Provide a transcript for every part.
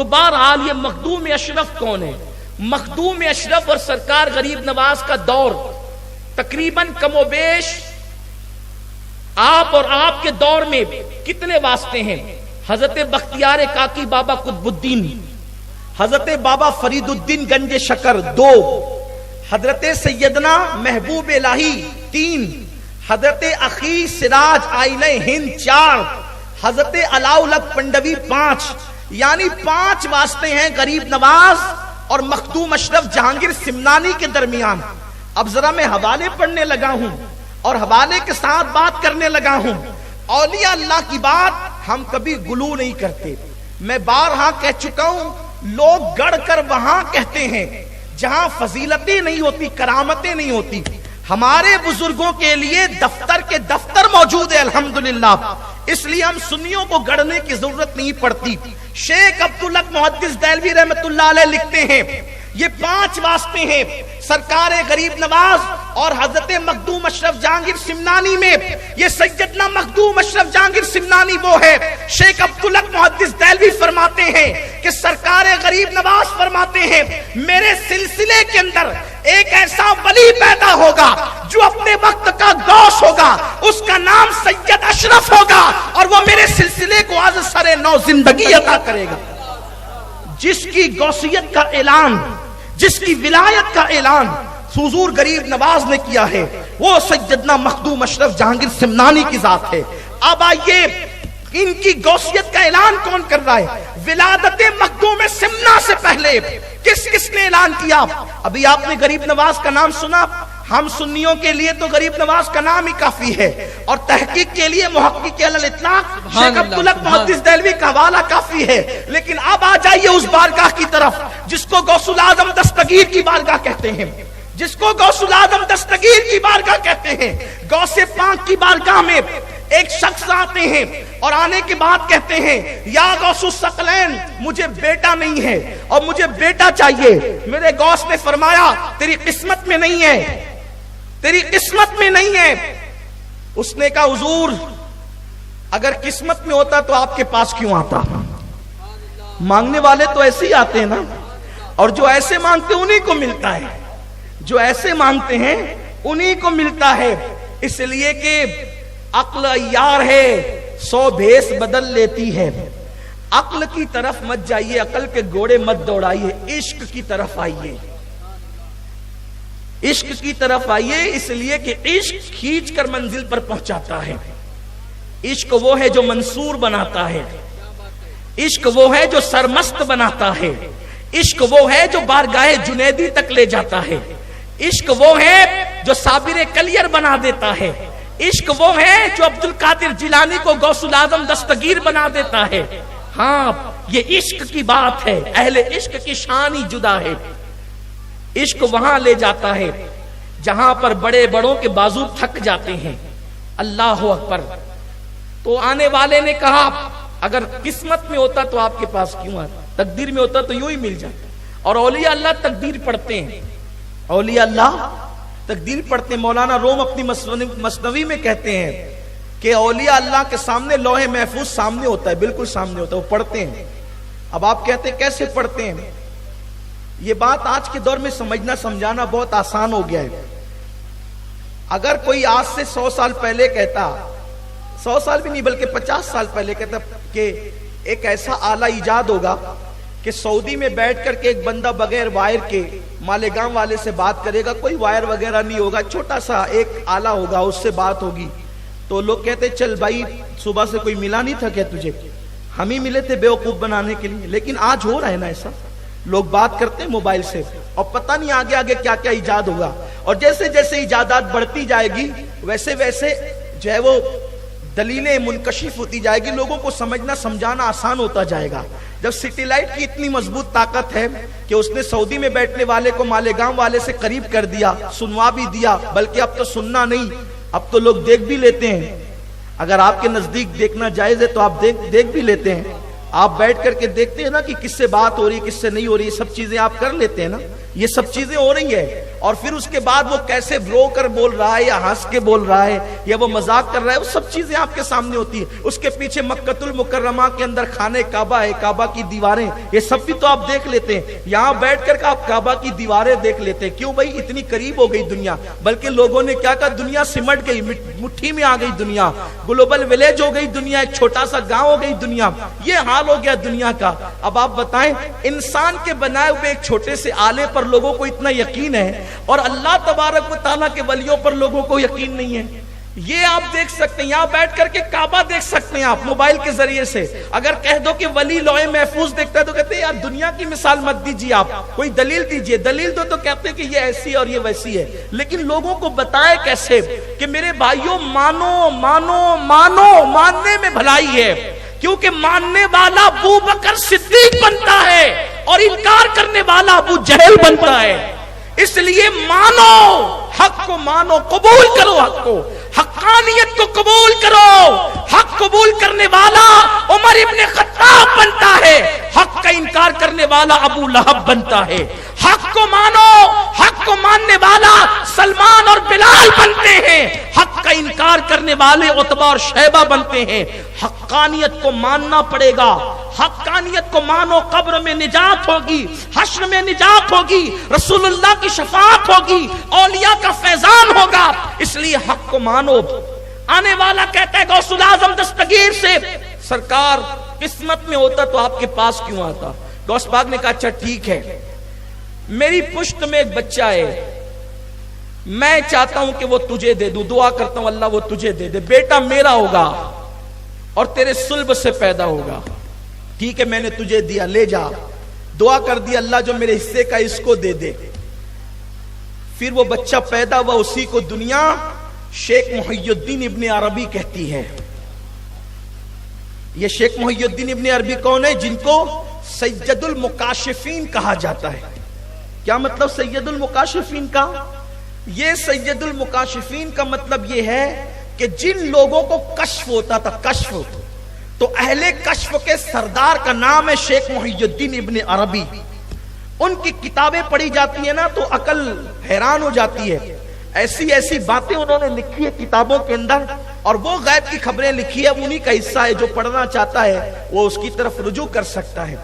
تو بہرحال یہ مخدوم اشرف کون ہے؟ مخدوم اشرف اور سرکار غریب نواز کا دور تقریباً کم و بیش آپ اور آپ کے دور میں کتنے واسطے ہیں؟ حضرت بختیار کاکی بابا قطب الدین، حضرت بابا فرید الدین گنج شکر 2، حضرت سیدنا محبوب الہی 3، حضرت اخی سراج آئینہ ہند 4، حضرت علاؤلق پنڈوی 5، یعنی 5 واسطے ہیں غریب نواز اور مخدوم اشرف جہانگیر سمنانی کے درمیان۔ اب ذرا میں حوالے پڑھنے لگا ہوں اور حوالے کے ساتھ بات کرنے لگا ہوں۔ اولیاء اللہ کی بات ہم کبھی گلو نہیں کرتے، میں بارہا کہہ چکا ہوں، لوگ گڑ کر وہاں کہتے ہیں جہاں فضیلتیں نہیں ہوتی، کرامتیں نہیں ہوتی۔ ہمارے بزرگوں کے لیے دفتر کے دفتر موجود ہے الحمدللہ، اس لیے ہم سنیوں کو گڑنے کی ضرورت نہیں پڑتی۔ شیخ عبدالحق محدث دہلوی رحمۃ اللہ علیہ لکھتے ہیں یہ 5 واسطے ہیں سرکار غریب نواز اور حضرت مخدوم اشرف جہانگیر سمنانی میں۔ یہ سیدنا مخدوم اشرف جہانگیر سمنانی وہ ہے، شیخ عبدالحق محدث دہلوی فرماتے ہیں کہ سرکار غریب نواز فرماتے ہیں میرے سلسلے کے اندر ایک ایسا ولی پیدا ہوگا جو اپنے وقت کا غوث ہوگا، اس کا نام سید اشرف ہوگا اور وہ میرے سلسلے کو آج سر نو زندگی عطا کرے گا۔ جس کی غوثیت کا اعلان، جس کی ولایت کا اعلان حضور غریب نواز نے کیا ہے وہ سیدنا مخدوم اشرف جہانگیر سمنانی کی ذات ہے۔ اب آئیے ان کی غوثیت کا اعلان کون کر رہا ہے؟ ولادت مخدوم سمنا سے پہلے کس نے اعلان کیا؟ ابھی آپ نے غریب نواز کا نام سنا، ہم سنیوں کے لیے تو غریب نواز کا نام ہی کافی ہے اور تحقیق کے لیے محقق علی الاطلاق شیخ عبدالحق محدث دہلوی کا حوالہ کافی ہے۔ لیکن اب آ جائیے اس بارگاہ کی طرف جس کو غوث الاعظم دستگیر کی بارگاہ کہتے ہیں، جس کو غوث الاعظم دستگیر کی بارگاہ کہتے ہیں۔ غوث پاک کی بارگاہ میں ایک شخص آتے ہیں اور آنے کے بعد کہتے ہیں یا غوث الثقلین مجھے بیٹا نہیں ہے اور مجھے بیٹا چاہیے۔ میرے غوث نے فرمایا تیری قسمت میں نہیں ہے، تیری قسمت میں نہیں ہے۔ اس نے کہا حضور اگر قسمت میں ہوتا تو آپ کے پاس کیوں آتا؟ مانگنے والے تو ایسے ہی آتے ہیں نا، اور جو ایسے مانگتے انہی کو ملتا ہے، جو ایسے مانگتے ہیں انہی کو ملتا ہے۔ اس لیے کہ عقل عیار ہے 100 بھیس بدل لیتی ہے۔ عقل کی طرف مت جائیے، عقل کے گھوڑے مت دوڑائیے، عشق کی طرف آئیے، عشق کی طرف آئیے، اس لیے کہ عشق کھینچ کر منزل پر پہنچاتا ہے۔ عشق وہ ہے جو منصور بناتا ہے، عشق وہ ہے جو سرمست بناتا ہے، عشق وہ ہے جو بارگاہ جنیدی تک لے جاتا ہے، عشق وہ ہے جو صابر کلیر بنا دیتا ہے، عشق وہ ہے جو عبد القادر جیلانی کو غوث الاعظم دستگیر بنا دیتا ہے۔ ہاں یہ عشق کی بات ہے، اہل عشق کی شان ہی جدا ہے۔ عشق وہاں لے جاتا ہے جہاں پر بڑے بڑوں کے بازو تھک جاتے ہیں۔ اللہ اکبر۔ تو آنے والے نے کہا اگر قسمت میں ہوتا تو آپ کے پاس کیوں آتا، تقدیر میں ہوتا تو یوں ہی مل جاتا۔ اور اولیاء اللہ تقدیر پڑھتے ہیں، اولیاء اللہ تقدیر پڑھتے ہیں۔ مولانا روم اپنی مثنوی میں کہتے ہیں کہ اولیاء اللہ کے سامنے لوح محفوظ سامنے ہوتا ہے، بالکل سامنے ہوتا ہے، وہ پڑھتے ہیں۔ اب آپ کہتے ہیں کیسے پڑھتے ہیں؟ یہ بات آج کے دور میں سمجھنا سمجھانا بہت آسان ہو گیا ہے۔ اگر کوئی آج سے 100 سال پہلے کہتا، 100 سال بھی نہیں بلکہ 50 سال پہلے کہتا کہ ایک ایسا آلہ ایجاد ہوگا کہ سعودی میں بیٹھ کر کے ایک بندہ بغیر وائر کے مالیگاؤں والے سے بات کرے گا، کوئی وائر وغیرہ نہیں ہوگا، چھوٹا سا ایک آلہ ہوگا، اس سے بات ہوگی، تو لوگ کہتے چل بھائی صبح سے کوئی ملا نہیں تھا کیا تجھے؟ ہم ہی ملے تھے بیوقوف بنانے کے لیے۔ لیکن آج ہو رہا ہے نا ایسا، لوگ بات کرتے ہیں موبائل سے اور پتہ نہیں آگے آگے کیا کیا ایجاد ہوگا، اور جیسے جیسے ایجادات بڑھتی جائے گی ویسے ویسے جو ہے وہ دلیلیں منکشف ہوتی جائے گی، لوگوں کو سمجھنا سمجھانا آسان ہوتا جائے گا۔ جب سیٹلائٹ کی اتنی مضبوط طاقت ہے کہ اس نے سعودی میں بیٹھنے والے کو مالیگاؤں والے سے قریب کر دیا، سنوا بھی دیا، بلکہ اب تو سننا نہیں، اب تو لوگ دیکھ بھی لیتے ہیں۔ اگر آپ کے نزدیک دیکھنا جائز ہے تو آپ دیکھ بھی لیتے ہیں، آپ بیٹھ کر کے دیکھتے ہیں نا کہ کس سے بات ہو رہی ہے کس سے نہیں ہو رہی، یہ سب چیزیں آپ کر لیتے ہیں نا، یہ سب چیزیں ہو رہی ہیں۔ اور پھر اس کے بعد وہ کیسے رو کر بول رہا ہے یا ہنس کے بول رہا ہے یا وہ مذاق کر رہا ہے، وہ سب چیزیں آپ کے سامنے ہوتی ہیں. اس کے پیچھے مکۃ المکرمہ کے اندر خانہ کعبہ ہے، کعبہ کی دیواریں، یہ سب بھی تو آپ دیکھ لیتے ہیں. یہاں بیٹھ کر آپ کعبہ کی دیواریں دیکھ لیتے ہیں. کیوں بھائی؟ اتنی قریب ہو گئی دنیا. بلکہ لوگوں نے کیا کہا، دنیا سمٹ گئی، مٹھی میں آ گئی دنیا، گلوبل ولیج ہو گئی دنیا، ایک چھوٹا سا گاؤں ہو گئی دنیا. یہ حال ہو گیا دنیا کا. اب آپ بتائیں، انسان کے بنائے ہوئے ایک چھوٹے سے آلے پر لوگوں کو اتنا یقین ہے اور اللہ تبارک و تعالیٰ کے ولیوں پر لوگوں کو یقین نہیں ہے. یہ آپ دیکھ سکتے ہیں، یہاں بیٹھ کر کے کعبہ دیکھ سکتے ہیں آپ موبائل کے ذریعے سے. اگر کہہ دو کہ ولی لوح محفوظ دیکھتا ہے تو کہتے ہیں یار دنیا کی مثال مت دیجیے، آپ کوئی دلیل دیجیے. دلیل دو تو کہتے ہیں کہ یہ ایسی اور یہ ویسی ہے. لیکن لوگوں کو بتائے کیسے کہ میرے بھائیوں مانو مانو مانو، ماننے میں بھلائی ہے. کیونکہ ماننے والا ابو بکر صدیق بنتا ہے اور انکار کرنے والا ابو جہل بنتا ہے. اس لیے مانو، حق کو مانو، قبول کرو حق کو، حقانیت کو قبول کرو. حق قبول کرنے والا عمر ابن خطاب بنتا ہے، حق کا انکار کرنے والا ابو لہب بنتا ہے. حق کو مانو، حق کو ماننے والا سلمان اور بلال بنتے ہیں، حق کا انکار کرنے والے عتبہ اور شیبہ بنتے ہیں. حقانیت کو ماننا پڑے گا. حقانیت کو مانو، قبر میں نجات ہوگی، حشر میں نجات ہوگی، رسول اللہ کی شفاعت ہوگی، اولیاء کا فیضان ہوگا. اس لیے حق کو مانو. آنے والا کہتا ہے غوث الاعظم دستگیر سے، سرکار قسمت میں ہوتا تو آپ کے پاس کیوں آتا؟ غوث پاک نے کہا اچھا ٹھیک ہے، میری پشت میں ایک بچہ ہے، میں چاہتا ہوں کہ وہ تجھے دے دوں، دعا کرتا ہوں اللہ وہ تجھے دے دے. بیٹا میرا ہوگا اور تیرے صلب سے پیدا ہوگا. ٹھیک ہے میں نے تجھے دیا، لے جا. دعا کر دی اللہ جو میرے حصے کا اس کو دے دے. پھر وہ بچہ پیدا ہوا، اسی کو دنیا شیخ محی الدین ابن عربی کہتی ہے. یہ شیخ محی الدین ابن عربی کون ہے؟ جن کو سید المکاشفین کہا جاتا ہے. کیا مطلب سید المکاشفین کا؟ یہ سید المکاشفین کا مطلب یہ ہے کہ جن لوگوں کو کشف ہوتا تھا، کشف، تو اہل کشف کے سردار کا نام ہے شیخ محی الدین ابن عربی. ان کی کتابیں پڑھی جاتی ہیں نا تو عقل حیران ہو جاتی ہے. ایسی ایسی باتیں انہوں نے لکھی ہے کتابوں کے اندر، اور وہ غیب کی خبریں لکھی ہے. انہی کا حصہ ہے، جو پڑھنا چاہتا ہے وہ اس کی طرف رجوع کر سکتا ہے.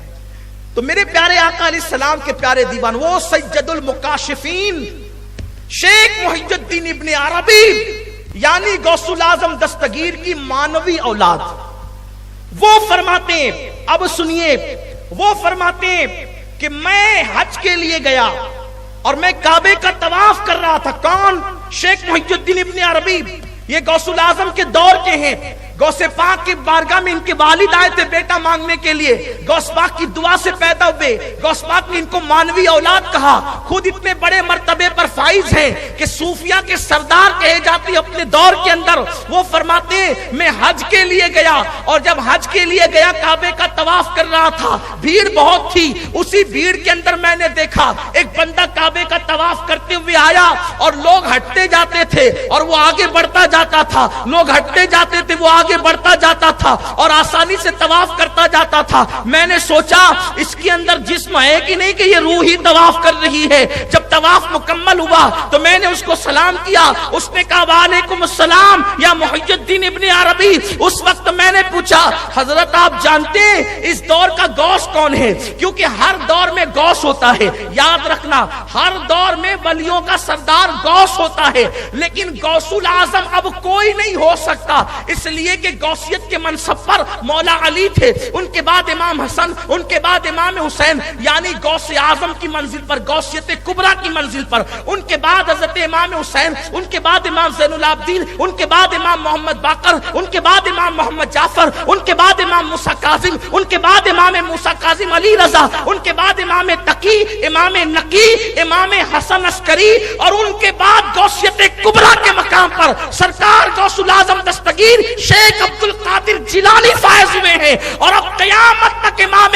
تو میرے پیارے آقا علیہ السلام کے پیارے دیوان، وہ سید المکاشفین شیخ محی الدین ابن عربی یعنی غوث الاعظم دستگیر کی مانوی اولاد، وہ فرماتے ہیں، اب سنیے، وہ فرماتے ہیں کہ میں حج کے لیے گیا اور میں کعبے کا طواف کر رہا تھا. کون؟ شیخ محی الدین ابن عربی. یہ غوث الاعظم کے دور کے ہیں. غوث پاک کی بارگاہ میں ان کے والد آئے تھے بیٹا مانگنے کے لیے. غوث پاک کی دعا سے پیدا ہوئے. غوث پاک نے ان کو مانوی اولاد کہا. خود اتنے بڑے مرتبے پر فائز ہیں کہ صوفیہ کے سردار کہے جاتے ہیں اپنے دور کے اندر. وہ فرماتے ہیں میں حج کے لیے گیا اور جب حج کے لیے گیا کعبے کا طواف کر رہا تھا، بھیڑ بہت تھی. اسی بھیڑ کے اندر میں نے دیکھا ایک بندہ کعبے کا طواف کرتے ہوئے آیا اور لوگ ہٹتے جاتے تھے اور وہ آگے بڑھتا جاتا تھا. لوگ ہٹتے جاتے تھے، وہ آگے بڑھتا جاتا تھا اور آسانی سے طواف کرتا جاتا تھا. میں نے سوچا اس کے اندر جسم ہے کہ نہیں کہ یہ روح ہی طواف کر رہی ہے. جب طواف مکمل ہوا تو میں نے اس کو سلام کیا. اس نے کہا وعلیکم السلام یا محی الدین ابن عربی. اس وقت میں نے پوچھا حضرت آپ جانتے ہیں اس دور کا غوث کون ہے؟ کیونکہ ہر دور میں غوث ہوتا ہے. یاد رکھنا ہر دور میں ولیوں کا سردار غوث ہوتا ہے، لیکن غوث الاعظم اب کوئی نہیں ہو سکتا، اس لیے کہ غوثیت کے منصب پر مولا علی تھے، ان کے بعد امام حسن، ان کے بعد امام حسین، یعنی غوث اعظم کی منزل پر، غوثیت کبریٰ کی منزل پر، ان کے بعد حضرت امام حسین، ان کے بعد امام زین العابدین، ان کے بعد امام محمد باقر، ان کے بعد امام محمد جعفر، ان کے بعد امام موسیٰ کاظم، ان کے بعد امام موسیٰ کاظم علی رضا، ان کے بعد امام تقی، امام نقی، امام حسن عسکری، اور ان کے بعد غوثیت کبریٰ کے مقام پر سرکار غوث الاعظم دستگیر شیخ عبد القادر جیلانی فائز ہوئے ہیں. اور اب قیامت تک امام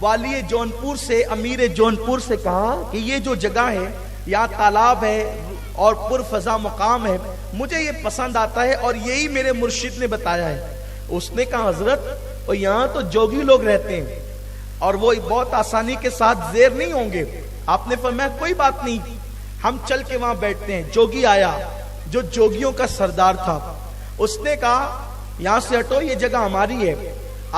والی جونپور سے امیر جونپور سے کہا کہ یہ جو جگہ ہے یہاں تالاب ہے اور پرفضا مقام ہے، مجھے یہ پسند آتا ہے اور یہی میرے مرشد نے بتایا ہے۔ اس نے کہا حضرت اور یہاں تو جوگی لوگ رہتے ہیں اور وہ بہت آسانی کے ساتھ زیر نہیں ہوں گے۔ آپ نے فرمایا کوئی بات نہیں، ہم چل کے وہاں بیٹھتے ہیں۔ جوگی آیا جو جوگیوں کا سردار تھا، اس نے کہا یہاں سے ہٹو، یہ جگہ ہماری ہے۔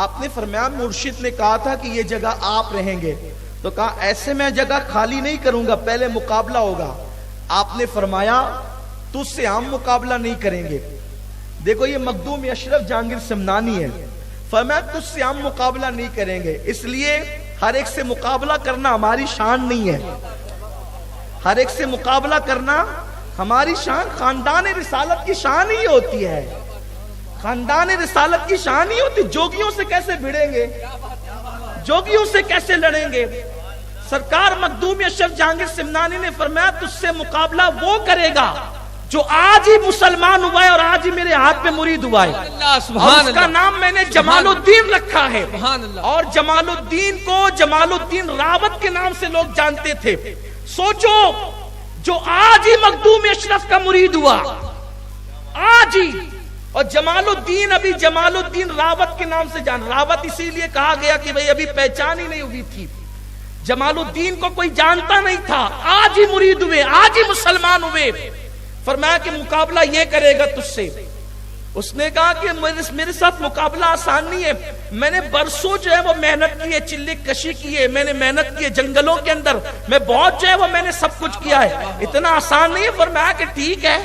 آپ نے فرمایا مرشد نے کہا تھا کہ یہ جگہ آپ رہیں گے، تو کہا ایسے میں جگہ خالی نہیں کروں گا، پہلے مقابلہ ہوگا۔ آپ نے فرمایا تجھ سے ہم مقابلہ نہیں کریں گے۔ دیکھو یہ مخدوم اشرف جہانگیر سمنانی ہے، فرمایا تجھ سے ہم مقابلہ نہیں کریں گے، اس لیے ہر ایک سے مقابلہ کرنا ہماری شان نہیں ہے، ہر ایک سے مقابلہ کرنا ہماری شان، خاندان رسالت کی شان ہی ہوتی ہے، خاندان رسالت کی شان ہی ہوتی۔ جوگیوں سے کیسے بھڑیں گے، جوگیوں سے کیسے لڑیں گے؟ سرکار مخدوم اشرف جہانگیر سمنانی نے فرمایا تجھ سے مقابلہ وہ کرے گا جو آج ہی مسلمان ہوا ہے اور آج ہی میرے ہاتھ پہ مرید ہوا ہے، اور اس کا نام میں نے جمال الدین رکھا ہے۔ اور جمال الدین کو جمال الدین راوت کے نام سے لوگ جانتے تھے۔ سوچو جو آج ہی مخدوم اشرف کا مرید ہوا، آج ہی، اور جمال الدین ابھی جمال الدین راوت کے نام سے جان، راوت اسی لیے کہا گیا کہ بھئی ابھی پہچان ہی نہیں ہوئی تھی، جمال الدین کو کوئی جانتا نہیں تھا، آج ہی مرید ہوئے، آج ہی مسلمان ہوئے۔ فرمایا کہ مقابلہ یہ کرے گا تجھ سے۔ اس نے کہا کہ میرے ساتھ مقابلہ آسان نہیں ہے، میں نے برسوں جو ہے وہ محنت کی ہے، چلے کشی کی ہے، میں نے محنت کی ہے جنگلوں کے اندر، میں بہت جو ہے وہ میں نے سب کچھ کیا ہے، اتنا آسان نہیں ہے۔ فرمایا کہ ٹھیک ہے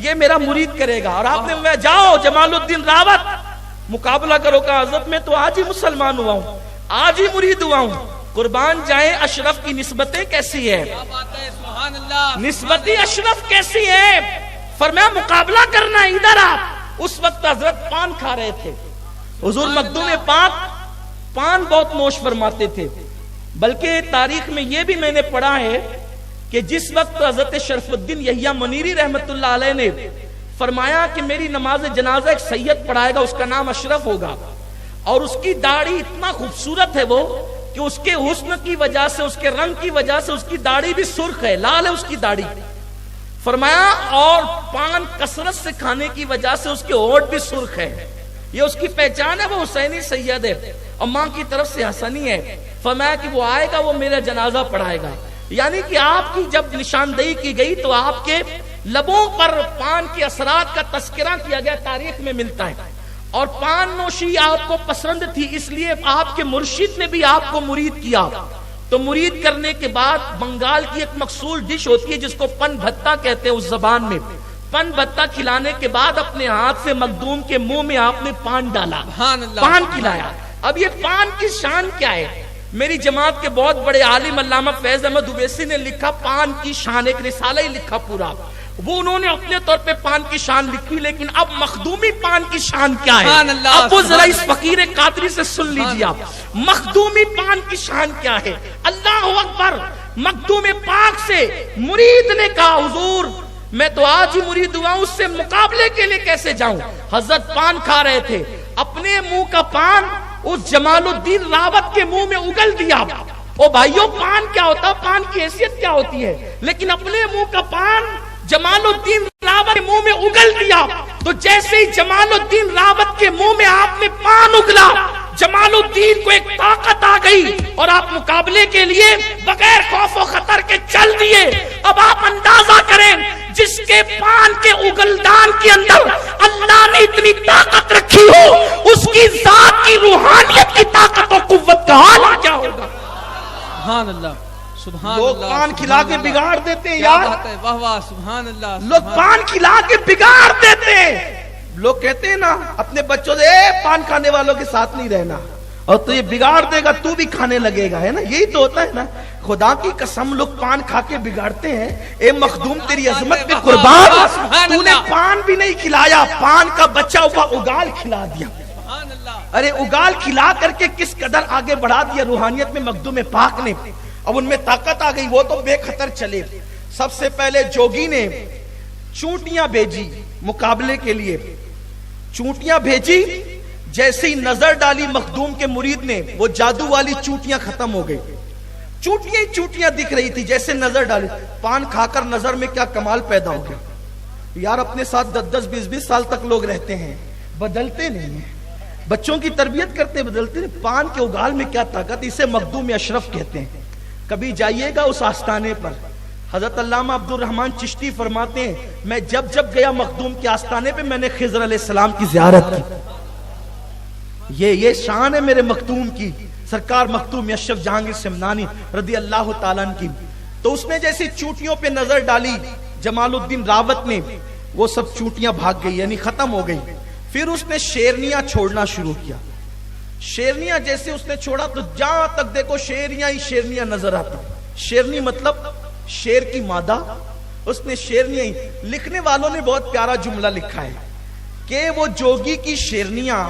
یہ میرا مرید کرے گا۔ اور آپ نے فرمایا جاؤ جمال الدین راوت مقابلہ کرو۔ کا حضرت میں تو آج ہی مسلمان ہوا ہوں، آج ہی مرید ہوا ہوں۔ قربان جائیں اشرف کی نسبتیں کیسی ہے، نسبتی اشرف کیسی ہے۔ فرمایا مقابلہ کرنا ادھر آپ۔ اس وقت حضرت پان کھا رہے تھے، حضور مخدوم پاک پان بہت نوش فرماتے تھے، بلکہ تاریخ میں یہ بھی میں نے پڑھا ہے کہ جس وقت حضرت شرف الدین یحییٰ منیری رحمت اللہ علیہ نے فرمایا کہ میری نماز جنازہ ایک سید پڑھائے گا، اس کا نام اشرف ہوگا، اور اس کی داڑھی اتنا خوبصورت ہے وہ کہ اس کے حسن کی وجہ سے، اس کے رنگ کی وجہ سے اس کی داڑھی بھی سرخ ہے، لال ہے اس کی داڑھی۔ فرمایا اور پان کثرت سے کھانے کی وجہ سے اس کے ہونٹ بھی سرخ ہے، یہ اس کی پہچان ہے، وہ حسینی سید ہے اور ماں کی طرف سے حسنی ہے۔ فرمایا کہ وہ آئے گا، وہ میرا جنازہ پڑھائے گا۔ یعنی کہ آپ کی جب نشاندہی کی گئی تو آپ کے لبوں پر پان کے اثرات کا تذکرہ کیا گیا، تاریخ میں ملتا ہے، اور پان نوشی آپ کو پسند تھی، اس لیے آپ کے مرشد نے بھی آپ کو مرید کیا۔ تو مرید کرنے کے بعد بنگال کی ایک مقصول ڈش ہوتی ہے جس کو پن بھتا کہتے ہیں اس زبان میں، پن بھتا کھلانے کے بعد اپنے ہاتھ سے مخدوم کے منہ میں آپ نے پان ڈالا، پان کھلایا۔ اب یہ پان کی شان کیا ہے؟ میری جماعت کے بہت بڑے عالم علامہ فیض احمد اویسی نے لکھا پان کی شان، ایک رسالہ ہی لکھا پورا، وہ انہوں نے اپنے طور پہ پان کی شان لکھی، لیکن اب مخدومی پان کی شان کیا ہے؟ اب وہ ذرا اس فقیر قادری سے سن لیجیے آپ، مخدومی پان کی شان کیا ہے؟ اللہ اکبر! مخدوم پاک سے مرید نے کہا حضور میں تو آج ہی مرید ہوا ہوں، اس سے مقابلے کے لیے کیسے جاؤں؟ حضرت پان کھا رہے تھے، اپنے منہ کا پان اس جمال الدین راوت کے منہ میں اگل دیا۔ او بھائیو پان کیا ہوتا ہے، پان کی حیثیت کیا ہوتی ہے، لیکن اپنے منہ کا پان جمال الدین راوت کے منہ میں اگل دیا، تو جیسے ہی جمال الدین راوت کے منہ میں آپ نے پان اگلا، جمال الدین کو ایک طاقت آ گئی اور آپ مقابلے کے لیے بغیر خوف و خطر کے چل دیے۔ اب آپ اندازہ کریں جس کے پان کے اگلدان کے اندر اللہ نے اتنی طاقت رکھی ہو، اس کی ذات کی روحانیت کی طاقت و قوت کا حال کیا ہوگا؟ سبحان اللہ، لوگ پان کھلا کے بگاڑ دیتے ہیں یار، لوگ پان کھلا کے بگاڑ دیتے ہیں۔ لوگ کہتے ہیں نا اپنے بچوں سے پان کھانے والوں کے ساتھ نہیں رہنا، اور تو یہ بگاڑ دے گا تو بھی کھانے لگے گا، ہے نا، یہی تو ہوتا ہے نا۔ خدا کی قسم لوگ پان کھا کے بگاڑتے ہیں۔ اے مخدوم تیری عظمت پہ قربان، تو نے پان بھی نہیں کھلایا، پان کا بچا ہوا اگال کھلا دیا۔ ارے اگال کھلا کر کے کس قدر آگے بڑھا دیا روحانیت میں مخدوم پاک نے۔ اب ان میں طاقت آ گئی، وہ تو بے خطر چلے۔ سب سے پہلے جوگی نے چونٹیاں بھیجی مقابلے کے لیے، چونٹیاں بھیجی، جیسے ہی نظر ڈالی مخدوم کے مرید نے، وہ جادو والی چوٹیاں ختم ہو گئی، چوٹیاں ہی چوٹیاں دکھ رہی تھی جیسے نظر ڈالی۔ پان کھا کر نظر میں کیا کمال پیدا ہو گیا، یار اپنے ساتھ 10 20 سال تک لوگ رہتے ہیں، بدلتے نہیں ہیں، بچوں کی تربیت کرتے بدلتے نہیں، پان کے اگال میں کیا طاقت، اسے مخدوم اشرف کہتے ہیں۔ کبھی جائیے گا اس آستانے پر، حضرت علامہ عبد الرحمن چشتی فرماتے ہیں میں جب گیا مخدوم کے آستانے پہ میں نے خضر علیہ السلام کی زیارت کی۔ یہ شان ہے میرے مخدوم کی، سرکار مخدوم اشرف جہانگیر سمنانی رضی اللہ تعالیٰ عنہ کی۔ تو اس نے جیسی چوٹیوں پہ نظر ڈالی جمال الدین راوت نے، وہ سب چوٹیاں بھاگ گئی، یعنی ختم ہو گئی۔ پھر اس نے شیرنیاں چھوڑنا شروع کیا، شیرنیاں جیسے اس نے چھوڑا تو جہاں تک دیکھو شیرنیاں ہی شیرنیاں نظر آتی۔ شیرنی مطلب شیر کی مادہ، اس نے شیرنیاں ہی۔ لکھنے والوں نے بہت پیارا جملہ لکھا ہے کہ وہ جوگی کی شیرنیاں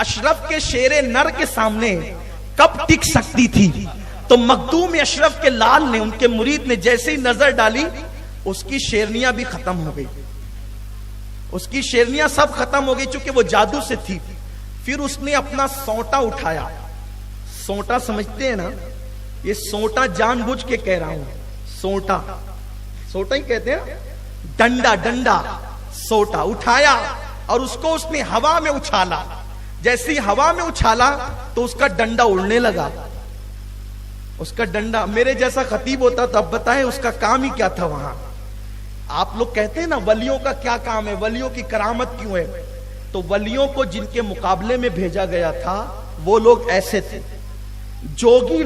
اشرف کے شیر نر کے سامنے کب ٹک سکتی تھی، تو مخدوم اشرف کے لال نے، ان کے مرید نے جیسے ہی نظر ڈالی اس کی شیرنیاں بھی ختم ہو گئی، اس کی شیرنیاں سب ختم ہو گئی چونکہ وہ جادو سے تھی۔ پھر اس نے اپنا سونٹا اٹھایا، سونٹا سمجھتے ہیں نا، یہ سونٹا جان بوجھ کے کہہ رہا ہوں، سونٹا سونٹا ہی کہتے ہیں، ڈنڈا سونٹا اٹھایا اور اس کو اس نے ہوا میں اچھالا۔ جیسی ہوا میں اچھالا تو اس کا ڈنڈا اڑنے لگا، اس کا ڈنڈا۔ میرے جیسا خطیب ہوتا تو اب بتائیں اس کا کام ہی کیا تھا وہاں۔ آپ لوگ کہتے ہیں نا ولیوں کا کیا کام ہے، ولیوں کی کرامت کیوں ہے، تو ولیوں کو جن کے مقابلے میں بھیجا گیا تھا وہ لوگ ایسے تھے۔ جوگی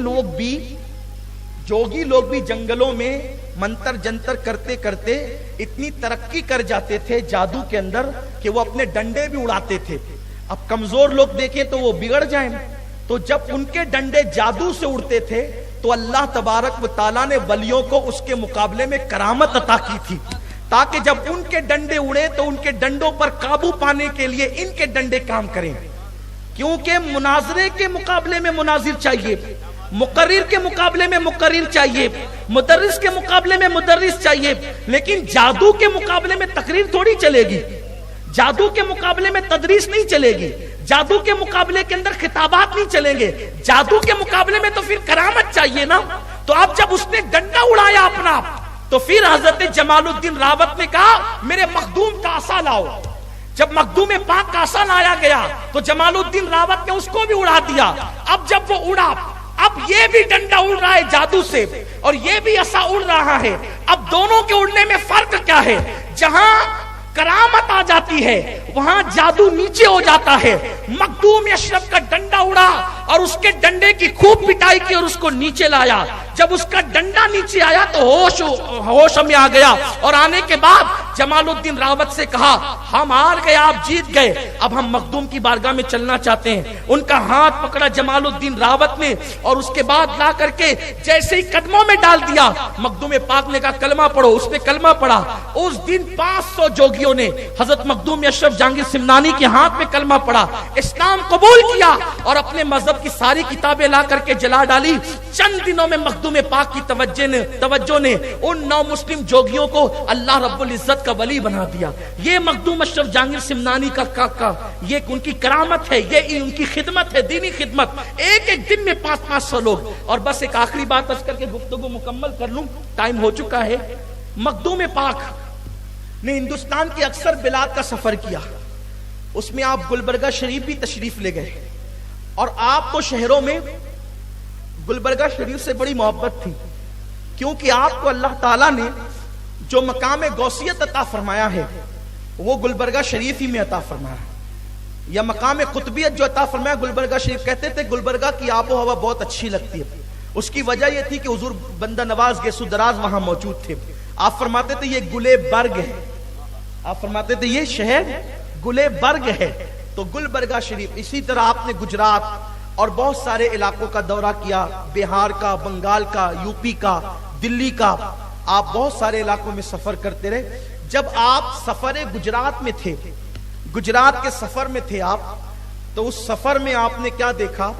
لوگ بھی جنگلوں میں منتر جنتر کرتے کرتے اتنی ترقی کر جاتے تھے جادو کے اندر کہ وہ اپنے ڈنڈے بھی اڑاتے تھے۔ اب کمزور لوگ دیکھیں تو وہ بگڑ جائیں، تو جب ان کے ڈنڈے جادو سے اڑتے تھے تو اللہ تبارک و تعالیٰ نے ولیوں کو اس کے مقابلے میں کرامت عطا کی تھی، تاکہ جب ان کے ڈنڈے اڑے تو ان کے ڈنڈوں پر قابو پانے کے لیے ان کے ڈنڈے کام کریں۔ کیونکہ مناظرے کے مقابلے میں مناظر چاہیے، مقرر کے مقابلے میں مقرر چاہیے، مدرس کے مقابلے میں مدرس چاہیے، لیکن جادو کے مقابلے میں تقریر تھوڑی چلے گی، جادو کے مقابلے میں تدریس نہیں چلے گی، جادو کے مقابلے کے اندر خطابات نہیں چلیں گے، جادو کے مقابلے میں تو پھر کرامت چاہیے نا۔ تو اب جب اس نے ڈنڈا اڑایا اپنا تو پھر حضرت جمال الدین راوت نے کہا میرے مخدوم کا عصا لاؤ۔ جب مخدوم پاک کا عصا لایا گیا تو جمال الدین راوت نے اس کو بھی اڑا دیا۔ اب جب وہ اڑا، اب یہ بھی ڈنڈا اڑ رہا ہے جادو سے اور یہ بھی عصا اڑ رہا ہے۔ اب دونوں کے اڑنے میں فرق کیا ہے؟ جہاں کرامت آ جاتی ہے وہاں جادو نیچے ہو جاتا ہے۔ مخدوم اشرف کا ڈنڈا اڑا اور اس کے ڈنڈے کی خوب پٹائی کی اور اس کو نیچے لایا۔ جب اس کا ڈنڈا نیچے آیا تو ہوش میں آ گیا، اور آنے کے بعد جمال الدین راوت سے کہا ہم ہار گئے، آپ جیت گئے، اب ہم مخدوم کی بارگاہ میں چلنا چاہتے ہیں۔ ان کا ہاتھ پکڑا جمال الدین راوت نے اور اس کے بعد لا کر کے جیسے ہی قدموں میں ڈال دیا، مخدوم پاک نے کہا کلمہ پڑھو، اس نے کلمہ پڑھا۔ اس دن 500 جوگیوں نے حضرت مخدوم اشرف جہانگیر سمنانی کے ہاتھ میں کلمہ پڑھا، اسلام قبول کیا اور اپنے مذہب کی ساری کتابیں لا کر کے جلا ڈالی۔ چند دنوں میں مخدوم پاک کی توجہ نے ان 9 مسلم جوگیوں کو اللہ رب العزت کا ولی بنا دیا۔ یہ مخدوم اشرف جہانگیر سمنانی کا یہ ان کی کرامت ہے، یہ ان کی خدمت ہے، دینی خدمت۔ ایک ایک دن میں 500 لوگ۔ اور بس ایک آخری بات عرض کر کے گفتگو مکمل کر لوں، ٹائم ہو چکا ہے۔ مخدوم پاک نے ہندوستان کی اکثر بلاد کا سفر کیا، اس میں آپ گلبرگہ شریف بھی تشریف لے گئے، اور آپ کو شہروں میں گلبرگہ شریف سے بڑی محبت تھی، کیونکہ آپ کو اللہ تعالیٰ نے جو مقام غوثیت عطا فرمایا ہے وہ گلبرگہ شریف ہی میں عطا فرمایا ہے، یا مقام قطبیت جو عطا فرمایا گلبرگہ شریف۔ کہتے تھے گلبرگہ کی آب و ہوا بہت اچھی لگتی ہے، اس کی وجہ یہ تھی کہ حضور بندہ نواز گیسو دراز وہاں موجود تھے۔ آپ فرماتے تھے یہ گلے برگ ہے، آپ فرماتے تھے یہ شہر گلے برگ ہے، تو گلبرگہ شریف۔ اسی طرح آپ نے گجرات اور بہت سارے علاقوں کا دورہ کیا، بہار کا، بنگال کا، یوپی کا، دلی کا، آپ بہت سارے علاقوں میں سفر کرتے رہے۔ جب آپ سفر گجرات میں تھے، گجرات کے سفر میں تھے آپ، تو اس سفر میں آپ نے کیا دیکھا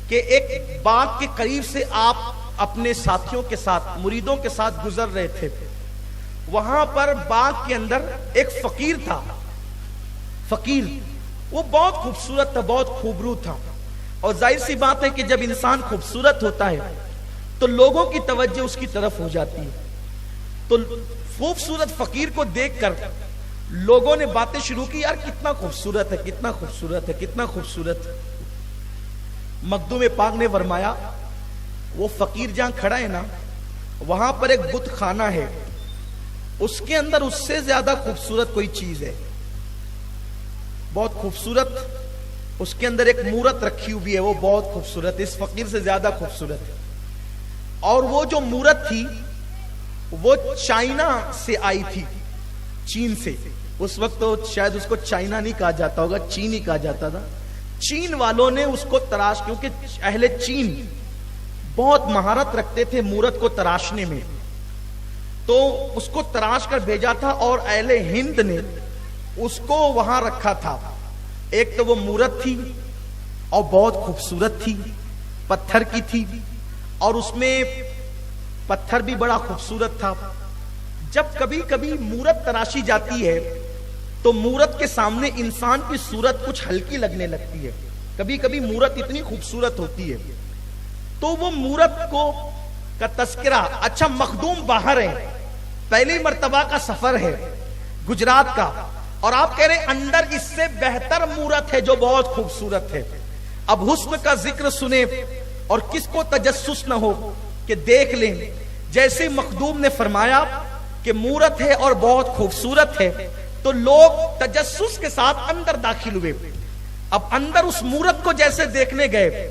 کہ ایک باغ کے قریب سے آپ اپنے ساتھیوں کے ساتھ، مریدوں کے ساتھ گزر رہے تھے۔ وہاں پر باغ کے اندر ایک فقیر تھا، فقیر، وہ بہت خوبصورت تھا، بہت خوبرو تھا. اور ظاہر سی بات ہے کہ جب انسان خوبصورت ہوتا ہے تو لوگوں کی توجہ اس کی طرف ہو جاتی ہے. تو خوبصورت فقیر کو دیکھ کر لوگوں نے باتیں شروع کی، یار کتنا خوبصورت ہے، کتنا خوبصورت ہے، کتنا خوبصورت ہے. مخدوم پاک نے فرمایا وہ فقیر جہاں کھڑا ہے نا وہاں پر ایک بت خانہ ہے، اس کے اندر اس سے زیادہ خوبصورت کوئی چیز ہے، بہت خوبصورت. اس کے اندر ایک مورت رکھی ہوئی ہے، وہ بہت خوبصورت، اس فقیر سے زیادہ خوبصورت ہے. اور وہ جو مورت تھی وہ چائنا سے آئی تھی، چین سے. اس وقت تو شاید اس کو چائنا نہیں کہا جاتا ہوگا، چین ہی کہا جاتا تھا. چین والوں نے اس کو تراش، کیونکہ اہل چین بہت مہارت رکھتے تھے مورت کو تراشنے میں، تو اس کو تراش کر بھیجا تھا. اور اہل ہند نے اس کو وہاں رکھا تھا. ایک تو وہ مورت تھی اور بہت خوبصورت تھی، پتھر کی تھی، اور اس میں پتھر بھی بڑا خوبصورت تھا. جب کبھی کبھی مورت تراشی جاتی ہے تو مورت کے سامنے انسان کی صورت کچھ ہلکی لگنے لگتی ہے. کبھی کبھی مورت اتنی خوبصورت ہوتی ہے. تو وہ مورت کو کا تذکرہ، اچھا مخدوم باہر ہے، پہلی مرتبہ کا سفر ہے گجرات کا، اور آپ کہہ رہے ہیں اندر اس سے بہتر مورت ہے جو بہت خوبصورت ہے. اب حسن کا ذکر سنے اور کس کو تجسس نہ ہو کہ دیکھ لیں. جیسے مخدوم نے فرمایا کہ مورت ہے اور بہت خوبصورت ہے تو لوگ تجسس کے ساتھ اندر داخل ہوئے. اب اندر اس مورت کو جیسے دیکھنے گئے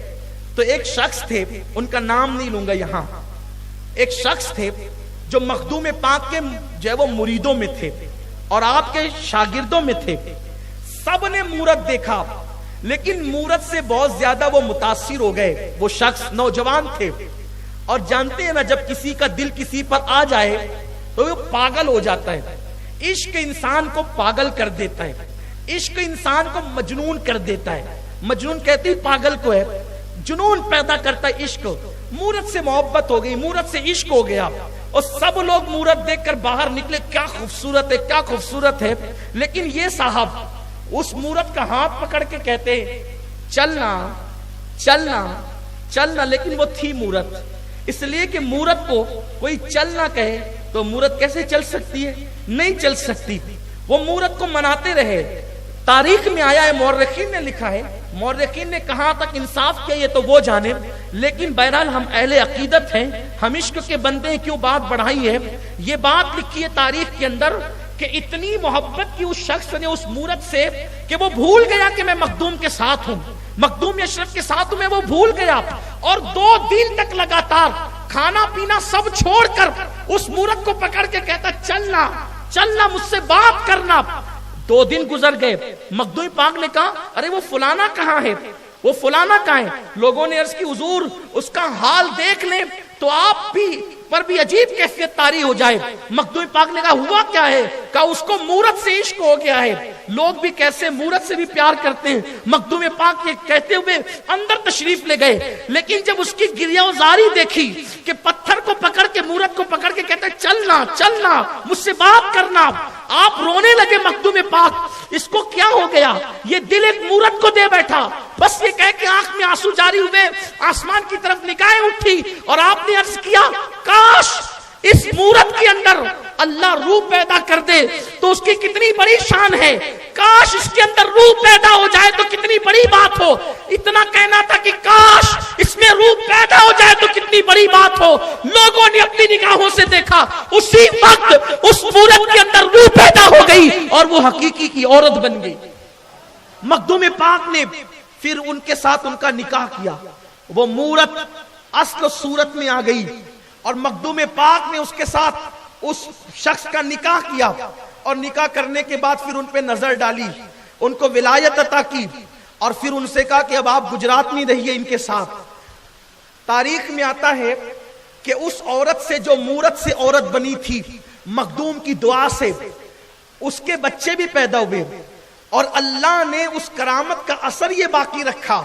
تو ایک شخص تھے، ان کا نام نہیں لوں گا یہاں، ایک شخص تھے جو مخدوم پاک کے جو ہے وہ مریدوں میں تھے اور آپ کے شاگردوں میں تھے. سب نے مورت دیکھا لیکن مورت سے بہت زیادہ وہ متاثر ہو گئے. وہ شخص نوجوان تھے اور جانتے ہیں نا جب کسی کا دل کسی پر آ جائے تو وہ پاگل ہو جاتا ہے. عشق انسان کو پاگل کر دیتا ہے، عشق انسان کو مجنون کر دیتا ہے. مجنون کہتے ہی پاگل کو ہے، جنون پیدا کرتا ہے عشق. مورت سے محبت ہو گئی، مورت سے عشق ہو گیا اور سب لوگ مورت دیکھ کر باہر نکلے، کیا خوبصورت ہے، کیا خوبصورت ہے. لیکن یہ صاحب اس مورت کا ہاتھ پکڑ کے کہتے چلنا چلنا چلنا، لیکن وہ تھی مورت. اس لیے کہ مورت کو کوئی چل نہ کہے تو مورت کیسے چل سکتی ہے؟ نہیں چل سکتی. وہ مورت کو مناتے رہے. تاریخ میں آیا ہے، مورخین نے لکھا ہے، مورخین نے کہاں تک انصاف کیا یہ تو وہ جانے، لیکن بہرحال ہم اہل عقیدت ہیں، ہم عشق کے بندے ہیں، کیوں بات بڑھائی ہے. یہ بات لکھی ہے تاریخ کے اندر کہ اتنی محبت کی اس شخص نے اس مورت سے کہ وہ بھول گیا کہ میں مخدوم کے ساتھ ہوں، مخدوم اشرف کے ساتھ ہوں، میں وہ بھول گیا. اور 2 دن تک لگاتار کھانا پینا سب چھوڑ کر اس مورت کو پکڑ کے کہتا چلنا چلنا، مجھ سے بات کرنا. 2 دن گزر گئے. مخدوم پاک نے کہا ارے وہ فلانا کہاں ہے، وہ فلانا کہاں ہے. لوگوں نے عرض کی حضور اس کا حال دیکھ لیں تو آپ بھی پر بھی عجیب کیفیت طاری ہو جائے. مخدوم پاک نے کہا ہوا کیا ہے؟ کہا اس کو مورت سے عشق ہو گیا ہے. لوگ بھی کیسے مورت سے بھی پیار کرتے ہیں. مخدوم پاک یہ کہتے ہوئے اندر تشریف لے گئے، لیکن جب اس کی گریہ وزاری دیکھی کہ پتھر کو پکڑ کے مورت کو پکڑ کے کہتے چلنا چلنا، مجھ سے بات کرنا، آپ رونے لگے. مخدوم پاک اس کو کیا ہو گیا؟ یہ دل ایک مورت کو دے بیٹھا. بس یہ کہہ کے آنکھ میں آنسو جاری ہوئے، آسمان کی طرف نگاہیں اٹھی اور آپ نے عرض کیا کاش اس مورت کے اندر اللہ روح پیدا کر دے تو اس کی کتنی بڑی شان ہے، کاش اس کے اندر روح پیدا ہو جائے تو کتنی بڑی بات ہو. اتنا کہنا تھا کہ کاش اس میں روح پیدا ہو جائے تو کتنی بڑی بات ہو. لوگوں نے اپنی نگاہوں سے دیکھا، اسی وقت اس مورت کے اندر روح پیدا ہو گئی اور وہ حقیقی کی عورت بن گئی. مخدوم پاک نے پھر ان کے ساتھ ان کا نکاح کیا. وہ مورت اصل صورت میں آ گئی اور مخدوم پاک نے اس کے ساتھ اس شخص کا نکاح کیا اور نکاح کرنے کے بعد پھر ان پہ نظر ڈالی، ان کو ولایت عطا کی اور پھر ان سے کہا کہ اب آپ گجرات میں رہیے ان کے ساتھ. تاریخ میں آتا ہے کہ اس عورت سے جو مورت سے عورت بنی تھی، مخدوم کی دعا سے اس کے بچے بھی پیدا ہوئے اور اللہ نے اس کرامت کا اثر یہ باقی رکھا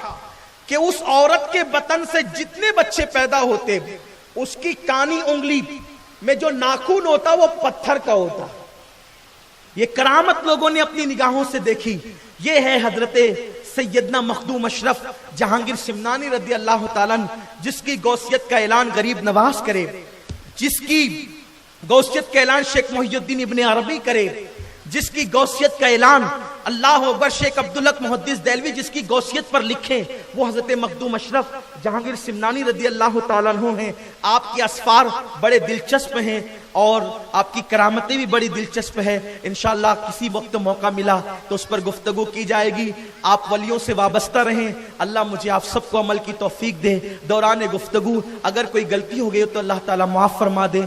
کہ اس عورت کے بطن سے جتنے بچے پیدا ہوتے اس کی کانی انگلی میں جو ناخن ہوتا وہ پتھر کا ہوتا. یہ کرامت لوگوں نے اپنی نگاہوں سے دیکھی. یہ ہے حضرت سیدنا مخدوم اشرف جہانگیر سمنانی رضی اللہ تعالیٰ عنہ، جس کی غوثیت کا اعلان غریب نواز کرے، جس کی غوثیت کا اعلان شیخ محی الدین ابن عربی کرے، جس کی غوثیت کا اعلان اللہ اکبر شیخ عبدالحق محدث دہلوی جس کی غوثیت پر لکھیں، وہ حضرت مخدوم اشرف جہانگیر سمنانی رضی اللہ تعالیٰ عنہ ہیں. آپ کے اسفار بڑے دلچسپ ہیں اور آپ کی کرامتیں بھی بڑی دلچسپ ہے. انشاءاللہ کسی وقت موقع ملا تو اس پر گفتگو کی جائے گی. آپ ولیوں سے وابستہ رہیں. اللہ مجھے آپ سب کو عمل کی توفیق دے. دوران گفتگو اگر کوئی غلطی ہو گئی تو اللہ تعالیٰ معاف فرما دے.